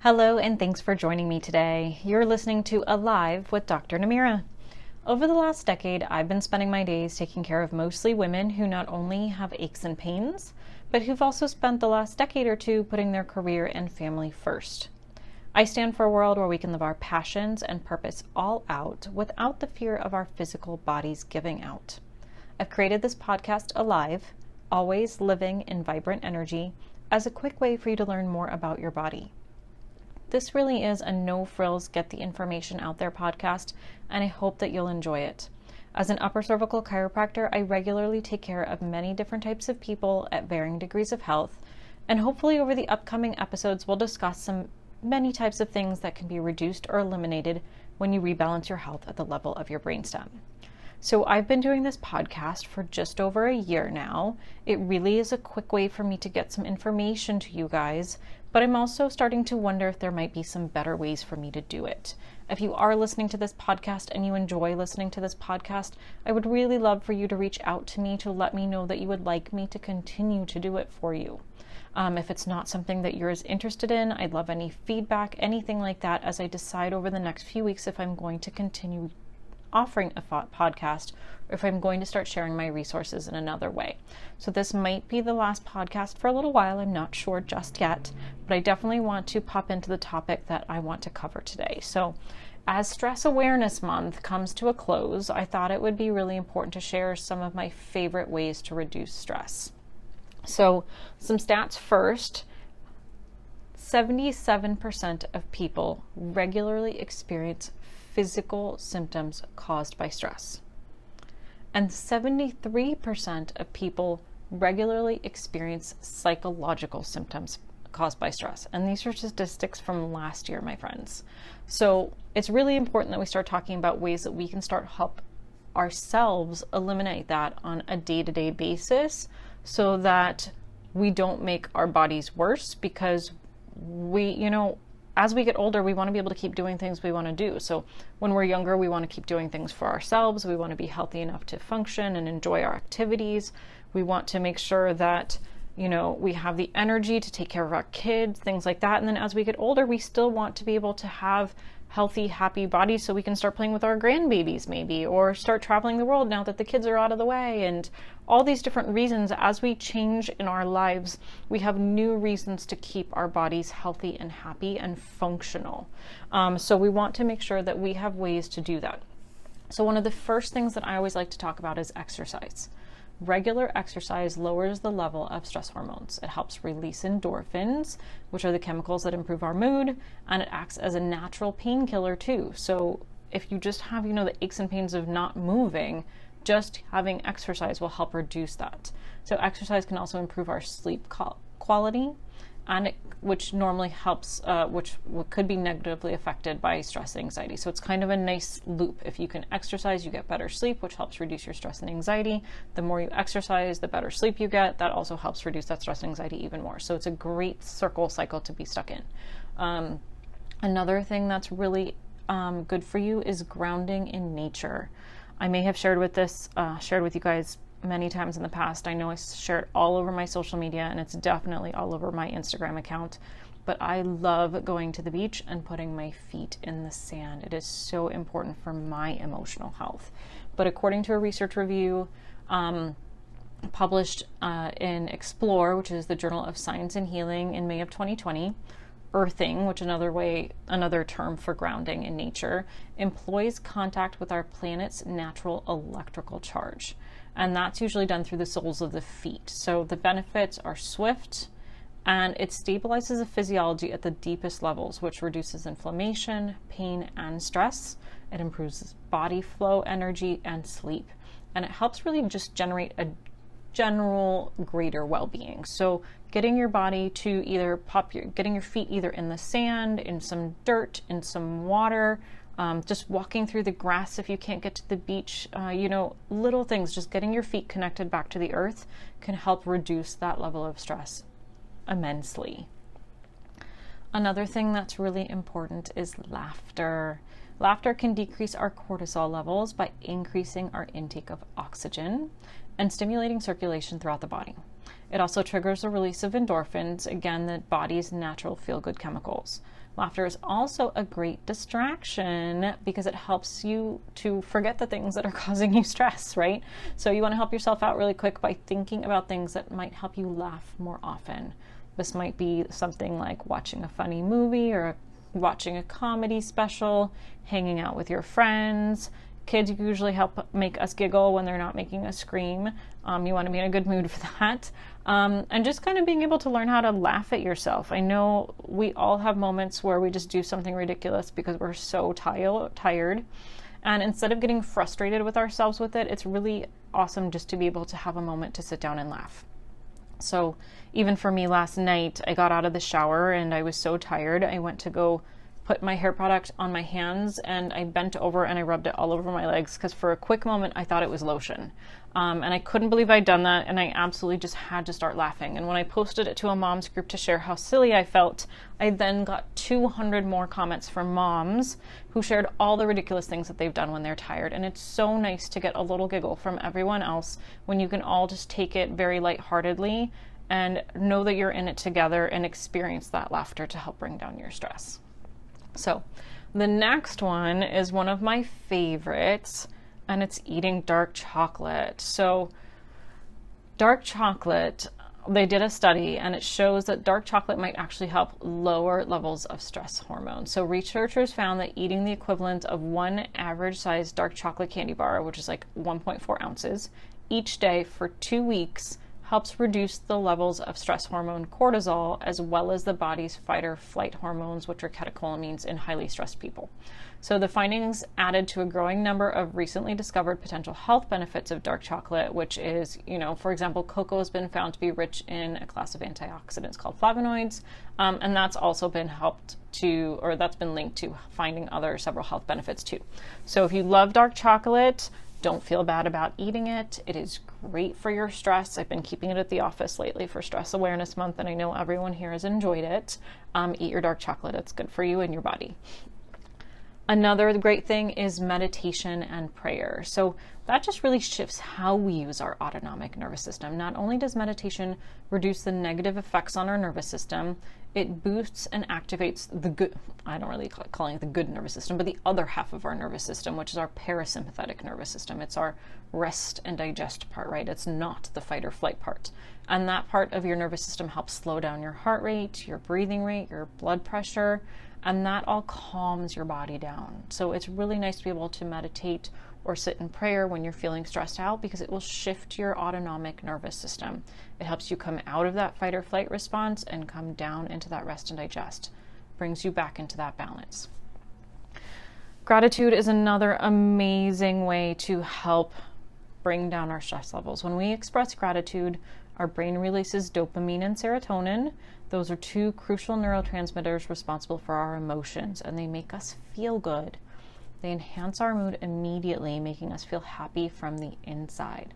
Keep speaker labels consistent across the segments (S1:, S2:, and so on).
S1: Hello, and thanks for joining me today. You're listening to Alive with Dr. Nimira. Over the last decade, I've been spending my days taking care of mostly women who not only have aches and pains, but who've also spent the last decade or two putting their career and family first. I stand for a world where we can live our passions and purpose all out without the fear of our physical bodies giving out. I've created this podcast, Alive, always living in vibrant energy, as a quick way for you to learn more about your body. This really is a no frills, get the information out there podcast, and I hope that you'll enjoy it. As an upper cervical chiropractor, I regularly take care of many different types of people at varying degrees of health, and hopefully over the upcoming episodes, we'll discuss many types of things that can be reduced or eliminated when you rebalance your health at the level of your brainstem. So I've been doing this podcast for just over a year now. It really is a quick way for me to get some information to you guys, but I'm also starting to wonder if there might be some better ways for me to do it. If you are listening to this podcast and you enjoy listening to this podcast, I would really love for you to reach out to me to let me know that you would like me to continue to do it for you. If it's not something that you're as interested in, I'd love any feedback, anything like that, as I decide over the next few weeks if I'm going to continue offering a podcast or if I'm going to start sharing my resources in another way. So this might be the last podcast for a little while. I'm not sure just yet, but I definitely want to pop into the topic that I want to cover today. So as Stress Awareness Month comes to a close, I thought it would be really important to share some of my favorite ways to reduce stress. So some stats first. 77% of people regularly experience physical symptoms caused by stress. And 73% of people regularly experience psychological symptoms caused by stress. And these are statistics from last year, my friends. So it's really important that we start talking about ways that we can start help ourselves eliminate that on a day-to-day basis so that we don't make our bodies worse, because as we get older, we want to be able to keep doing things we want to do. So when we're younger, we want to keep doing things for ourselves. We want to be healthy enough to function and enjoy our activities. We want to make sure that, we have the energy to take care of our kids, things like that. And then as we get older, we still want to be able to have healthy, happy bodies so we can start playing with our grandbabies maybe, or start traveling the world now that the kids are out of the way. And all these different reasons, as we change in our lives, we have new reasons to keep our bodies healthy and happy and functional. So we want to make sure that we have ways to do that. So one of the first things that I always like to talk about is exercise. Regular exercise lowers the level of stress hormones. It helps release endorphins, which are the chemicals that improve our mood, and it acts as a natural painkiller too. So if you just have, the aches and pains of not moving, just having exercise will help reduce that. So exercise can also improve our sleep quality, and which normally helps, which could be negatively affected by stress and anxiety. So it's kind of a nice loop. If you can exercise, you get better sleep, which helps reduce your stress and anxiety. The more you exercise, the better sleep you get. That also helps reduce that stress and anxiety even more. So it's a great cycle to be stuck in. Another thing that's really good for you is grounding in nature. I may have shared with you guys many times in the past. I know I share it all over my social media, and it's definitely all over my Instagram account, but I love going to the beach and putting my feet in the sand. It is so important for my emotional health. But according to a research review published in Explore, which is the Journal of Science and Healing, in May of 2020, earthing, which another term for grounding in nature, employs contact with our planet's natural electrical charge. And that's usually done through the soles of the feet. So the benefits are swift, and it stabilizes the physiology at the deepest levels, which reduces inflammation, pain, and stress. It improves body flow, energy, and sleep. And it helps really just generate a general greater well-being. So getting your body to getting your feet either in the sand, in some dirt, in some water, just walking through the grass if you can't get to the beach, little things, just getting your feet connected back to the earth can help reduce that level of stress immensely. Another thing that's really important is laughter. Laughter can decrease our cortisol levels by increasing our intake of oxygen and stimulating circulation throughout the body. It also triggers the release of endorphins, again, the body's natural feel-good chemicals. Laughter is also a great distraction because it helps you to forget the things that are causing you stress, right? So you want to help yourself out really quick by thinking about things that might help you laugh more often. This might be something like watching a funny movie or watching a comedy special, hanging out with your friends. Kids usually help make us giggle when they're not making us scream. You want to be in a good mood for that. And just kind of being able to learn how to laugh at yourself. I know we all have moments where we just do something ridiculous because we're so tired. And instead of getting frustrated with ourselves with it, it's really awesome just to be able to have a moment to sit down and laugh. So even for me last night, I got out of the shower and I was so tired. I went to go put my hair product on my hands and I bent over and I rubbed it all over my legs because for a quick moment I thought it was lotion. And I couldn't believe I'd done that, and I absolutely just had to start laughing. And when I posted it to a mom's group to share how silly I felt, I then got 200 more comments from moms who shared all the ridiculous things that they've done when they're tired. And it's so nice to get a little giggle from everyone else when you can all just take it very lightheartedly and know that you're in it together and experience that laughter to help bring down your stress. So the next one is one of my favorites, and it's eating dark chocolate. So dark chocolate, they did a study and it shows that dark chocolate might actually help lower levels of stress hormones. So researchers found that eating the equivalent of one average sized dark chocolate candy bar, which is like 1.4 ounces, each day for 2 weeks helps reduce the levels of stress hormone cortisol, as well as the body's fight or flight hormones, which are catecholamines in highly stressed people. So the findings added to a growing number of recently discovered potential health benefits of dark chocolate, which is, for example, cocoa has been found to be rich in a class of antioxidants called flavonoids, and that's also been that's been linked to finding several health benefits too. So if you love dark chocolate, don't feel bad about eating it. It is great for your stress. I've been keeping it at the office lately for Stress Awareness Month, and I know everyone here has enjoyed it. Eat your dark chocolate. It's good for you and your body. Another great thing is meditation and prayer. So that just really shifts how we use our autonomic nervous system. Not only does meditation reduce the negative effects on our nervous system, it boosts and activates the good, I don't really calling it the good nervous system, but the other half of our nervous system, which is our parasympathetic nervous system. It's our rest and digest part, right? It's not the fight or flight part. And that part of your nervous system helps slow down your heart rate, your breathing rate, your blood pressure, and that all calms your body down. So it's really nice to be able to meditate or sit in prayer when you're feeling stressed out, because it will shift your autonomic nervous system. It helps you come out of that fight or flight response and come down into that rest and digest. Brings you back into that balance. Gratitude is another amazing way to help bring down our stress levels. When we express gratitude, our brain releases dopamine and serotonin. Those are two crucial neurotransmitters responsible for our emotions, and they make us feel good. They enhance our mood immediately, making us feel happy from the inside.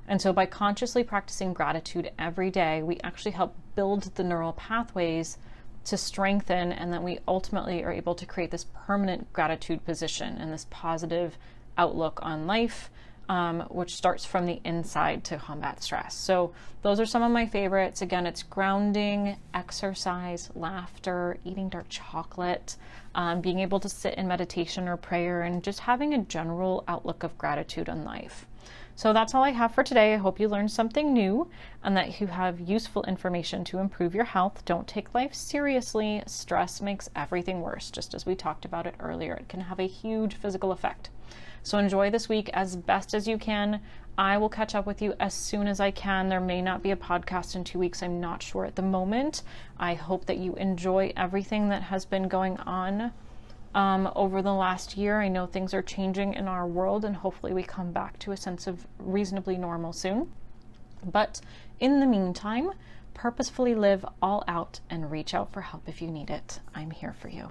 S1: And so by consciously practicing gratitude every day, we actually help build the neural pathways to strengthen, and then we ultimately are able to create this permanent gratitude position and this positive outlook on life, which starts from the inside to combat stress. So those are some of my favorites. Again, it's grounding, exercise, laughter, eating dark chocolate, being able to sit in meditation or prayer, and just having a general outlook of gratitude on life. So that's all I have for today. I hope you learned something new and that you have useful information to improve your health. Don't take life seriously. Stress makes everything worse. Just as we talked about it earlier, it can have a huge physical effect. So enjoy this week as best as you can. I will catch up with you as soon as I can. There may not be a podcast in 2 weeks. I'm not sure at the moment. I hope that you enjoy everything that has been going on over the last year. I know things are changing in our world, and hopefully we come back to a sense of reasonably normal soon. But in the meantime, purposefully live all out and reach out for help if you need it. I'm here for you.